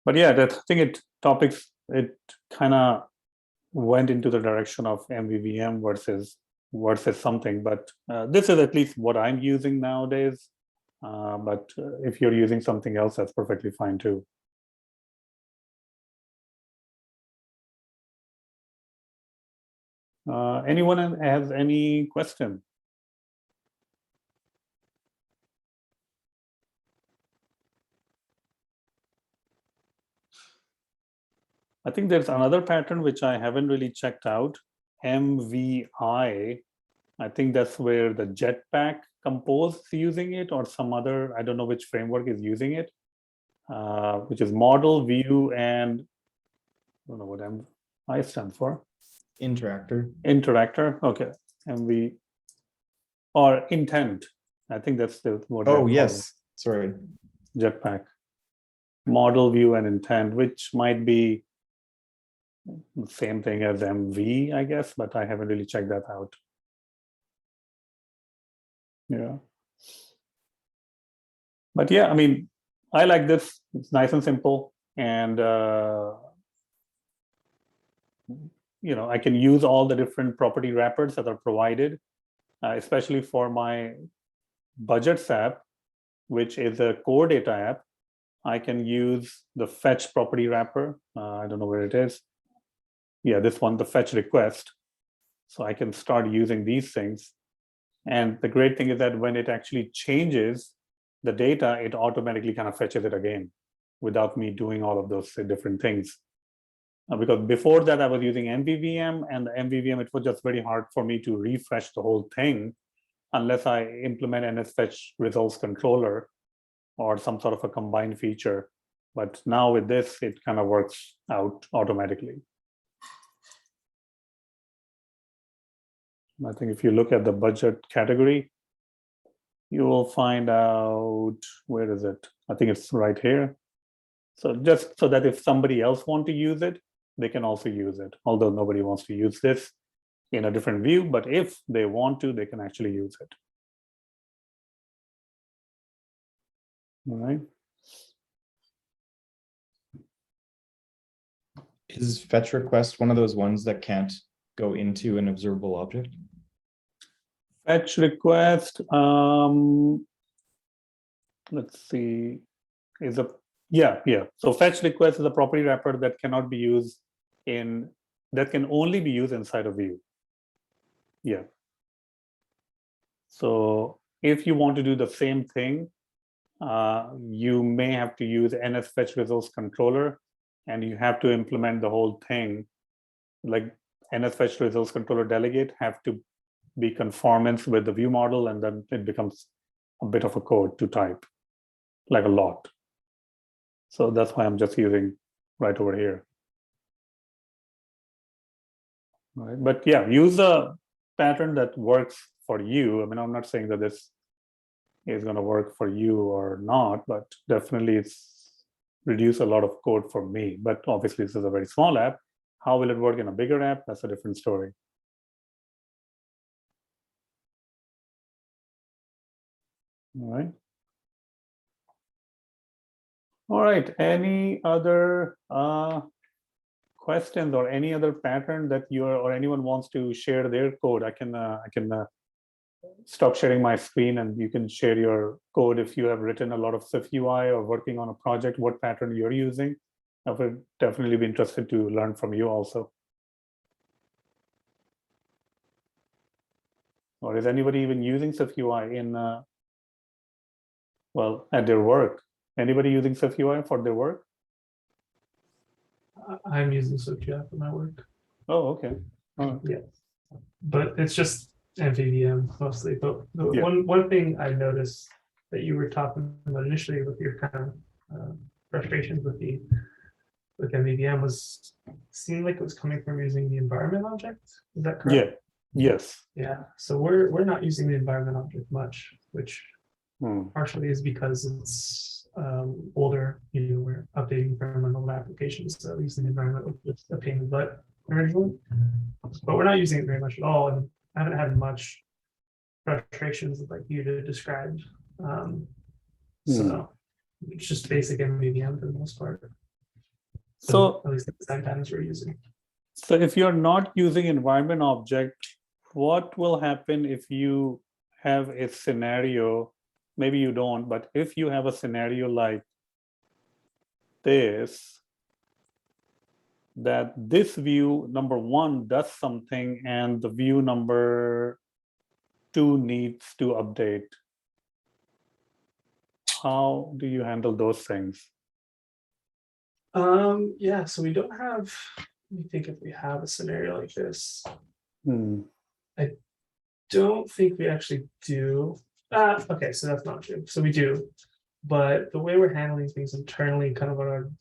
But yeah, I think it kind of went into the direction of MVVM versus something. But this is at least what I'm using nowadays. But if you're using something else, that's perfectly fine too. Anyone has any question? I think there's another pattern which I haven't really checked out, MVI. I think that's where the Jetpack Compose is using it, or some other, I don't know which framework is using it, which is model, view, and I don't know what MVI stands for. Interactor. Interactor, okay. MV, or intent. I think that's the what. Oh, yes, sorry. Jetpack. Model, view, and intent, which might be the same thing as MV, I guess, but I haven't really checked that out. Yeah. But yeah, I mean, I like this. It's nice and simple. And, you know, I can use all the different property wrappers that are provided, especially for my budgets app, which is a core data app. I can use the fetch property wrapper. I don't know where it is. Yeah, this one, the fetch request. So I can start using these things. And the great thing is that when it actually changes the data, it automatically kind of fetches it again without me doing all of those different things. Because before that, I was using MVVM, and the MVVM, it was just very hard for me to refresh the whole thing unless I implement NSFetch results controller or some sort of a combined feature. But now with this, it kind of works out automatically. I think if you look at the budget category, you will find out, where is it? I think it's right here. So just so that if somebody else wants to use it, they can also use it. Although nobody wants to use this in a different view, but if they want to, they can actually use it. All right. Is fetch request one of those ones that can't go into an observable object? Fetch request, let's see, is a, yeah. So fetch request is a property wrapper that cannot be used in, that can only be used inside a view. Yeah. So if you want to do the same thing, you may have to use NSFetch results controller, and you have to implement the whole thing. Like NSFetch results controller delegate have to be conformance with the view model, and then it becomes a bit of a code to type, like a lot. So that's why I'm just using right over here. Right. But yeah, use a pattern that works for you. I mean, I'm not saying that this is going to work for you or not, but definitely it's reduced a lot of code for me. But obviously this is a very small app. How will it work in a bigger app? That's a different story. All right. All right. Any other questions or any other pattern that you or anyone wants to share their code? I can stop sharing my screen, and you can share your code if you have written a lot of SwiftUI or working on a project, what pattern you're using. I would definitely be interested to learn from you also. Or is anybody even using SwiftUI in, well, at their work? Anybody using SwiftUI for their work? I'm using SwiftUI for my work. Oh, okay. Yeah, but it's just MVVM mostly. But Yeah. one thing I noticed that you were talking about initially with your kind of frustrations with MVVM was seemed like it was coming from using the environment object. Is that correct? Yeah. Yes. Yeah. So we're not using the environment object much, which partially is because it's older. We're updating from an old application, so using the environment was just a pain in the butt originally. But we're not using it very much at all, and I haven't had much frustrations like you described. So it's just basic MVVM for the most part. So at least the sometimes we're using. So if you're not using environment object, what will happen if you have a scenario? Maybe you don't, but if you have a scenario like this, that this view number 1 does something and the view number 2 needs to update. How do you handle those things? Yeah, so we don't have, let me think if we have a scenario like this. Don't think we actually do. Okay, so that's not true. So we do, but the way we're handling things internally, kind of on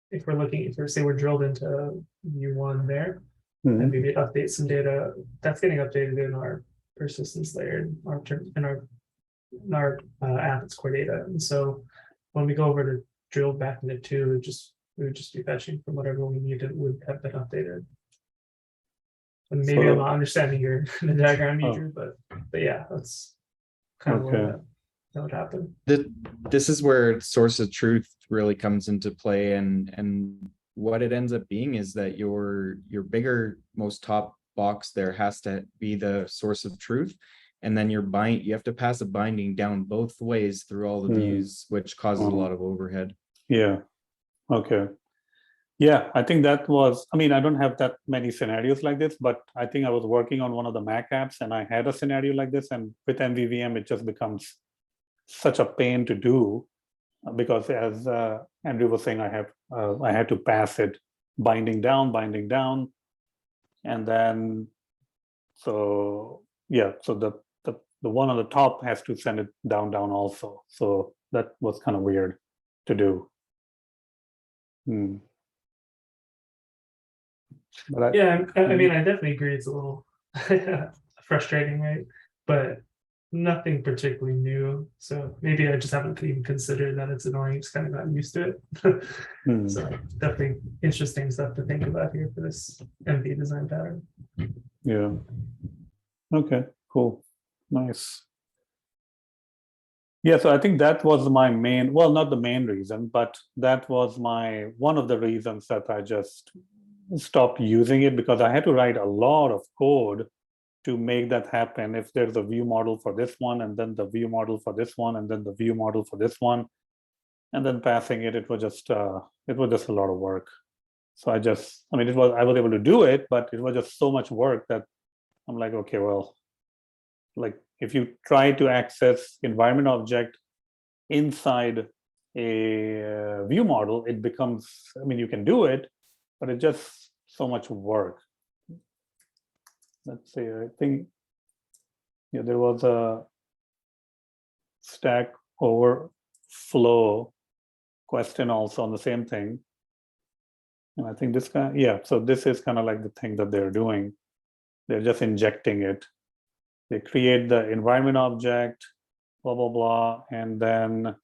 if we're say we're drilled into view 1 there, and maybe update some data, that's getting updated in our persistence layer, in our app, it's core data. And so when we go over to drill back into 2, we would just be fetching from whatever we needed would have been updated. And maybe I'm not understanding the diagram either, but yeah, that's kind of what that would happen. This is where source of truth really comes into play, and what it ends up being is that your bigger, most top box there has to be the source of truth, and then you have to pass a binding down both ways through all the views, which causes a lot of overhead. Yeah. Okay. Yeah, I think that was, I mean, I don't have that many scenarios like this, but I think I was working on one of the Mac apps and I had a scenario like this, and with MVVM, it just becomes such a pain to do because as Andrew was saying, I had to pass it binding down, and then, so yeah, so the one on the top has to send it down also. So that was kind of weird to do. But yeah, I mean, I definitely agree. It's a little frustrating, right? But nothing particularly new. So maybe I just haven't even considered that it's annoying. Just kind of gotten used to it. So definitely interesting stuff to think about here for this MV design pattern. Yeah. Okay, cool. Nice. Yeah, so I think that was my main, well, not the main reason, but that was one of the reasons that I just stopped using it, because I had to write a lot of code to make that happen. If there's a view model for this one, and then the view model for this one, and then the view model for this one, and then passing it, it was just a lot of work. So I was able to do it, but it was just so much work that I'm like, okay, well, like if you try to access environment object inside a view model, it becomes, I mean, you can do it, but it's just so much work. Let's see, I think, yeah, there was a Stack Overflow question also on the same thing. And I think this kind, yeah, so this is kind of like the thing that they're doing. They're just injecting it. They create the environment object, blah, blah, blah. And then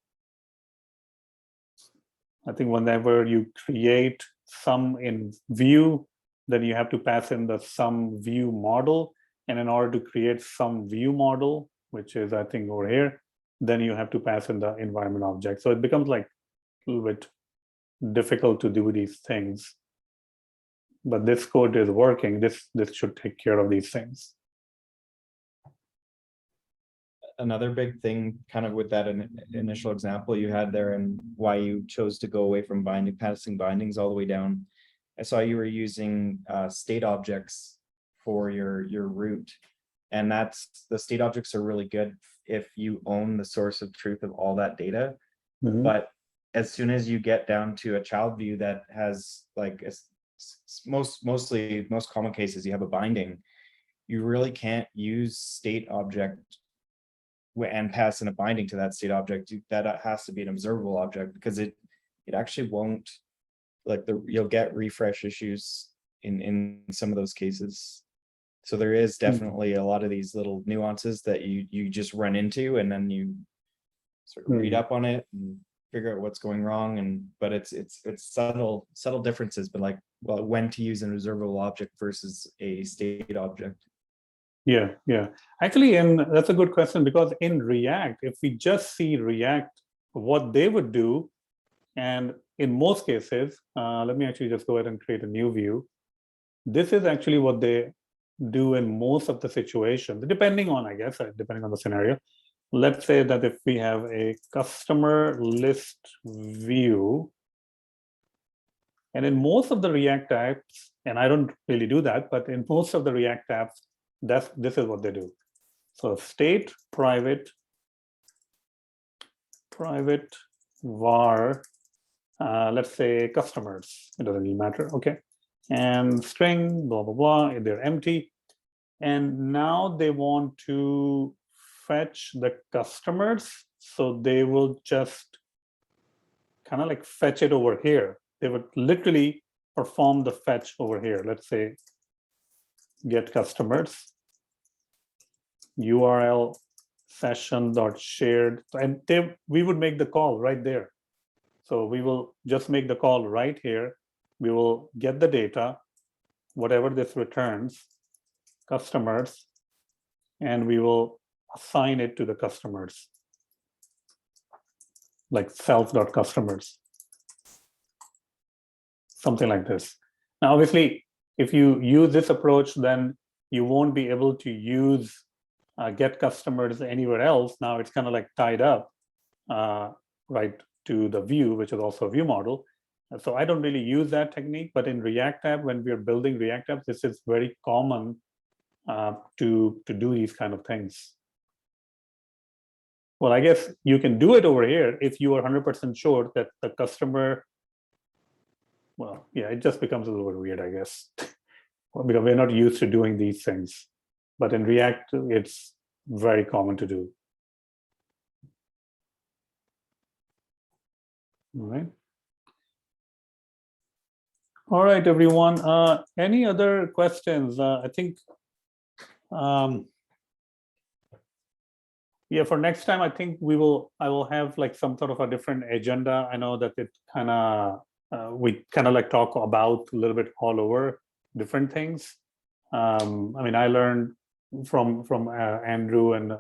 I think whenever you create some in view, then you have to pass in the some view model. And in order to create some view model, which is, I think, over here, then you have to pass in the environment object. So it becomes like a little bit difficult to do these things. But this code is working. This should take care of these things. Another big thing kind of with that initial example you had there and why you chose to go away from passing bindings all the way down. I saw you were using state objects for your root, and the state objects are really good if you own the source of truth of all that data. But as soon as you get down to a child view that has like most common cases, you have a binding, you really can't use state object and pass in a binding to that state object. That has to be an observable object, because it actually won't, like, you'll get refresh issues in some of those cases. So there is definitely a lot of these little nuances that you just run into, and then sort of read up on it and figure out what's going wrong. But it's subtle differences, but like, well, when to use an observable object versus a state object. Yeah, yeah. Actually, and that's a good question, because in React, if we just see React, what they would do, and in most cases, let me actually just go ahead and create a new view. This is actually what they do in most of the situations, depending on, I guess, depending on the scenario. Let's say that if we have a customer list view, and in most of the React apps, and I don't really do that, but in most of the React apps, this is what they do. So state private var, let's say customers, it doesn't really matter, okay, and string blah blah blah, they're empty, and now they want to fetch the customers, so they will just kind of like fetch it over here. They would literally perform the fetch over here. Let's say get customers URL session.shared, and we would make the call right there. So we will just make the call right here. We will get the data, whatever this returns, customers, and we will assign it to the customers, like self.customers, something like this. Now, obviously, if you use this approach, then you won't be able to use get customers anywhere else. Now it's kind of like tied up right to the view, which is also a view model. So I don't really use that technique, but in React app, when we're building React apps, this is very common to do these kind of things. Well, I guess you can do it over here if you are 100% sure that the customer, well, yeah, it just becomes a little bit weird, I guess, because we're not used to doing these things. But in React, it's very common to do. All right. All right, everyone. Any other questions? I think, yeah, for next time, I think I will have like some sort of a different agenda. I know that it kind of, we kind of like talk about a little bit all over different things. I mean, I learned from Andrew and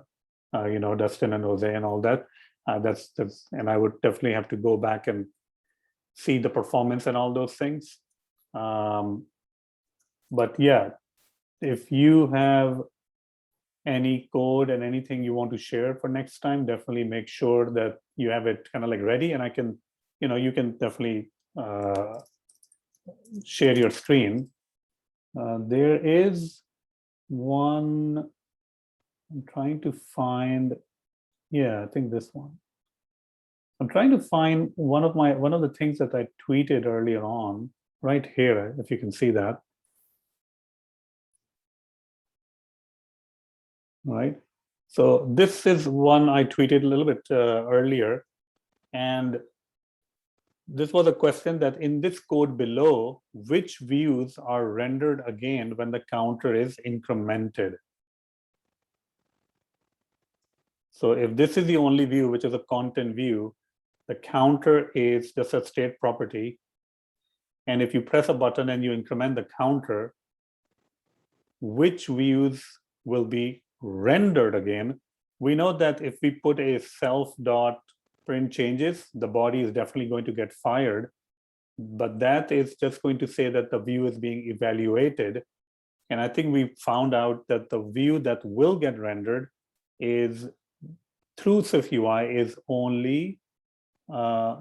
Dustin and Jose and all that. That's and I would definitely have to go back and see the performance and all those things. But yeah, if you have any code and anything you want to share for next time, definitely make sure that you have it kind of like ready, and I can, you can definitely share your screen. There is one I'm trying to find. Yeah, I think this one. I'm trying to find one of the things that I tweeted earlier on right here, if you can see that. Right. So this is one I tweeted a little bit earlier, and this was a question that in this code below, which views are rendered again when the counter is incremented? So if this is the only view, which is a content view, the counter is just a state property. And if you press a button and you increment the counter, which views will be rendered again? We know that if we put a self.print changes, the body is definitely going to get fired. But that is just going to say that the view is being evaluated. And I think we found out that the view that will get rendered is through SwiftUI is only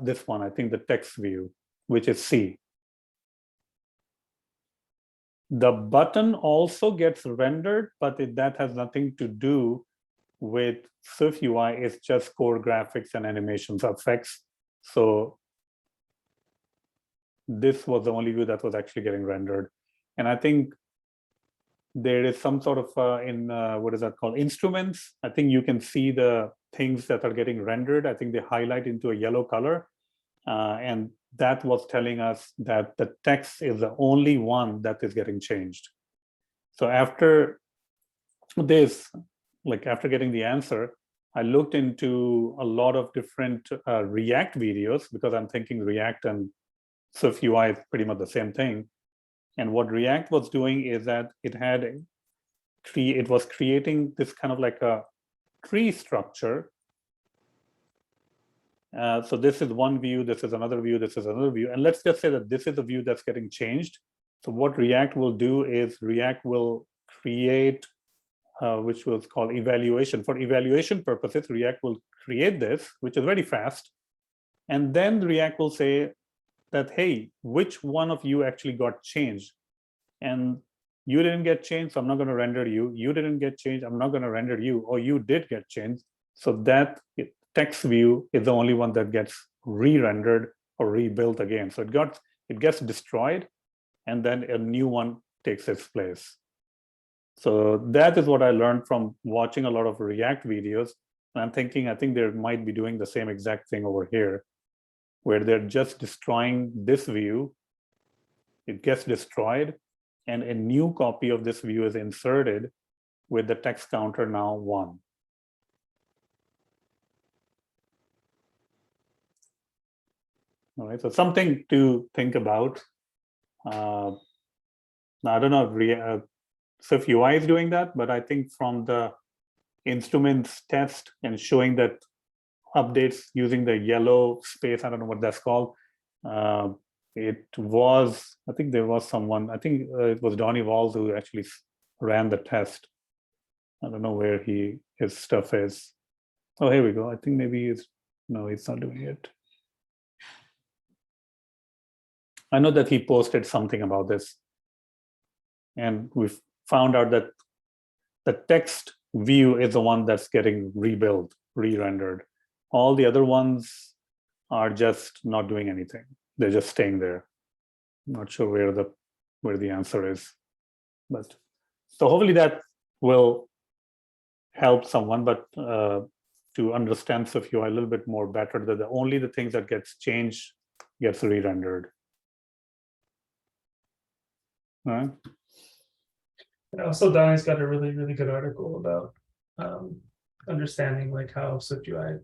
this one, I think the text view, which is C. The button also gets rendered, but that has nothing to do with SwiftUI. It's just core graphics and animations effects. So this was the only view that was actually getting rendered. And I think there is some sort of what is that called? Instruments. I think you can see the things that are getting rendered. I think they highlight into a yellow color. And that was telling us that the text is the only one that is getting changed. So after this, like after getting the answer, I looked into a lot of different React videos because I'm thinking React and SwiftUI is pretty much the same thing. And what React was doing is that it was creating this kind of like a tree structure. So this is one view, this is another view, this is another view. And let's just say that this is the view that's getting changed. So what React will do is React will create, which was called evaluation. For evaluation purposes, React will create this, which is very fast. And then React will say that, hey, which one of you actually got changed? And you didn't get changed, so I'm not going to render you. You didn't get changed, I'm not going to render you. Or you did get changed. So that text view is the only one that gets re-rendered or rebuilt again. So it gets destroyed, and then a new one takes its place. So that is what I learned from watching a lot of React videos. And I'm thinking, I think they might be doing the same exact thing over here, where they're just destroying this view. It gets destroyed, and a new copy of this view is inserted with the text counter now 1. All right, so something to think about. Now, I don't know if SwiftUI is doing that, but I think from the instruments test and showing that updates using the yellow space, I don't know what that's called. It was, I think there was someone, I think it was Donnie Walls who actually ran the test. I don't know where his stuff is. Oh, here we go. I think maybe no, he's not doing it. I know that he posted something about this. And we've found out that the text view is the one that's getting rebuilt, re-rendered. All the other ones are just not doing anything. They're just staying there. I'm not sure where the answer is. But so hopefully that will help someone, but to understand SwiftUI a little bit more better, that only the things that gets changed gets re-rendered. All right. Also, Donnie's got a really, really good article about understanding like how SwiftUI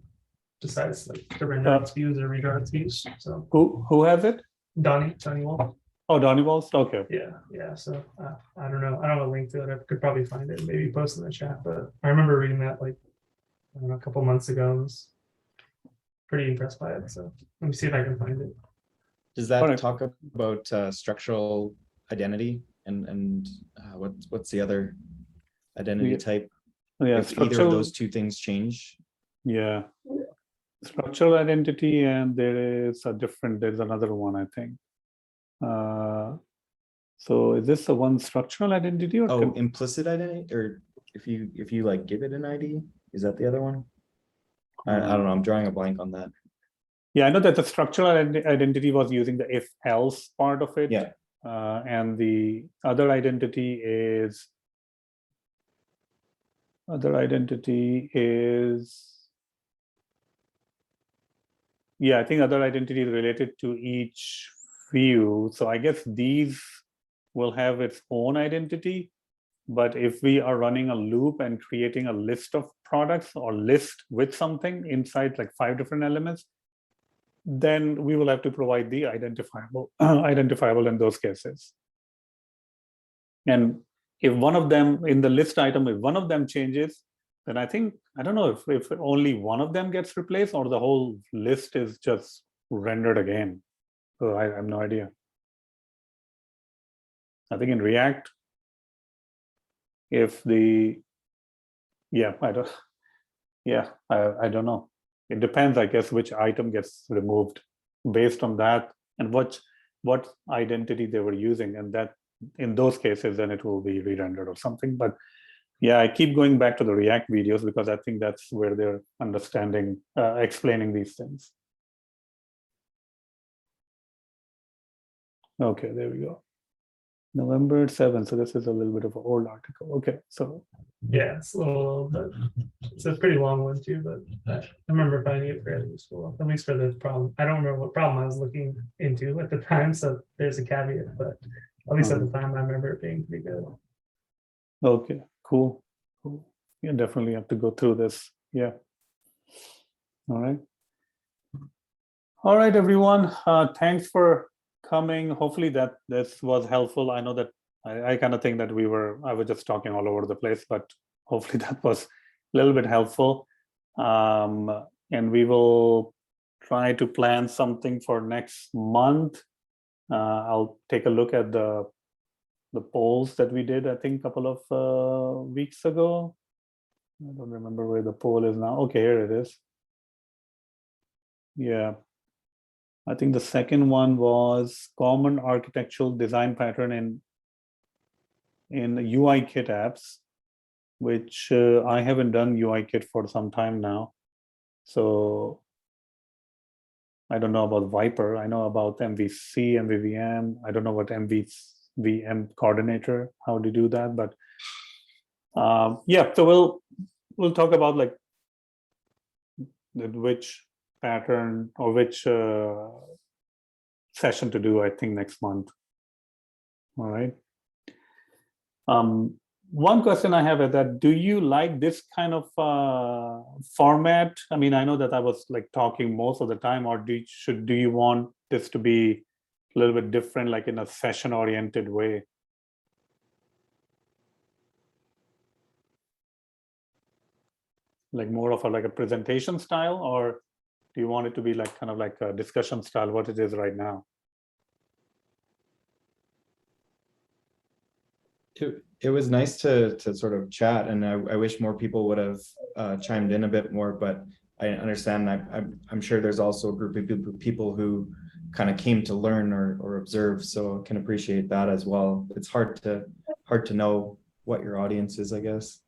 decides like to render its views or redraw its views. So who has it? Donnie Wall. Oh, Donnie Walls. Okay. Yeah. So I don't know. I don't have a link to it. I could probably find it, maybe post in the chat. But I remember reading that like I don't know, a couple months ago. I was pretty impressed by it. So let me see if I can find it. Does that talk about structural identity and what's the other identity type? Yeah, if either of those two things change. Yeah, structural identity, and there's another one, I think. So is this the one, structural identity, or implicit identity? Or if you like give it an ID, is that the other one? I don't know, I'm drawing a blank on that. Yeah, I know that the structural identity was using the if else part of it. Yeah. And the other identity is yeah, I think other identity is related to each view. So I guess these will have its own identity. But if we are running a loop and creating a list of products or list with something inside like 5 different elements, then we will have to provide the identifiable in those cases. And if one of them in the list item, if one of them changes, then I don't know if only one of them gets replaced or the whole list is just rendered again. So I have no idea. I think in React, if I don't know. It depends, I guess, which item gets removed based on that and what identity they were using, and that in those cases, then it will be re-rendered or something. But yeah, I keep going back to the React videos because I think that's where they're explaining these things. Okay, there we go. November 7th. So this is a little bit of an old article. Okay, so yeah, it's a little, but it's a pretty long one too. But I remember finding it fairly useful, at least for the problem. I don't remember what problem I was looking into at the time, so there's a caveat. But at least at the time, I remember it being pretty good. Okay, cool. Yeah, definitely have to go through this. Yeah. All right. All right, everyone. Thanks for coming. Hopefully that this was helpful. I know that I kind of think that I was just talking all over the place, but hopefully that was a little bit helpful. And we will try to plan something for next month. I'll take a look at the polls that we did, I think, a couple of weeks ago. I don't remember where the poll is now. Okay, here it is. Yeah. I think the second one was common architectural design pattern in UI kit apps, which I haven't done UI kit for some time now. So I don't know about Viper. I know about MVC, MVVM. I don't know what MVVM coordinator, how to do that, but yeah, so we'll talk about like which pattern or which session to do, I think, next month. All right. One question I have is that, do you like this kind of format? I mean, I know that I was like talking most of the time, or do you want this to be a little bit different, like in a session-oriented way? Like more of like a presentation style, or do you want it to be like kind of like a discussion style, what it is right now? It was nice to sort of chat, and I wish more people would have chimed in a bit more, but I understand. I'm sure there's also a group of people who kind of came to learn or observe, so I can appreciate that as well. It's hard to know what your audience is, I guess.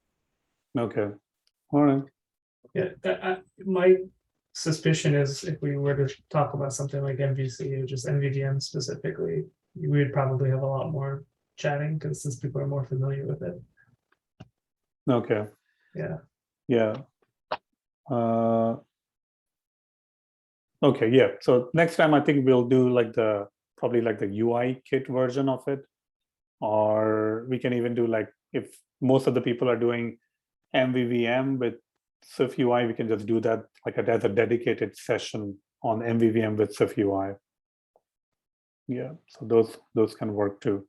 Okay, all right. Yeah, my suspicion is if we were to talk about something like MVC or just MVVM specifically, we would probably have a lot more chatting because since people are more familiar with it. Okay. Yeah. Yeah. Okay, yeah. So next time I think we'll do like probably like the UI kit version of it, or we can even do like, if most of the people are doing MVVM with SwiftUI, we can just do that like as a dedicated session on MVVM with SwiftUI. Yeah, so those can work too.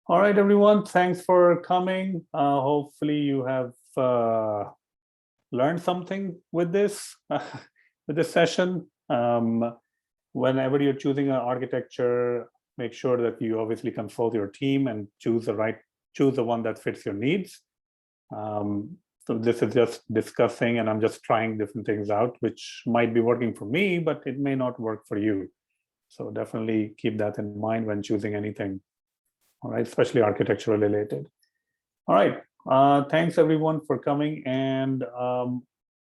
All right, everyone, thanks for coming. Hopefully you have learned something with this session. Whenever you're choosing an architecture, make sure that you obviously consult your team and choose the one that fits your needs. So this is just discussing, and I'm just trying different things out, which might be working for me, but it may not work for you. So definitely keep that in mind when choosing anything. All right, especially architectural related. All right, thanks everyone for coming, and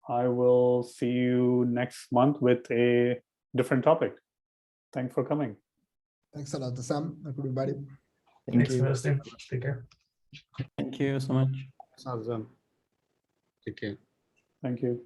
I will see you next month with a different topic. Thanks for coming. Thanks a lot, Sam, everybody. Thanks for listening. Take care. Thank you so much. Awesome. Take care. Thank you.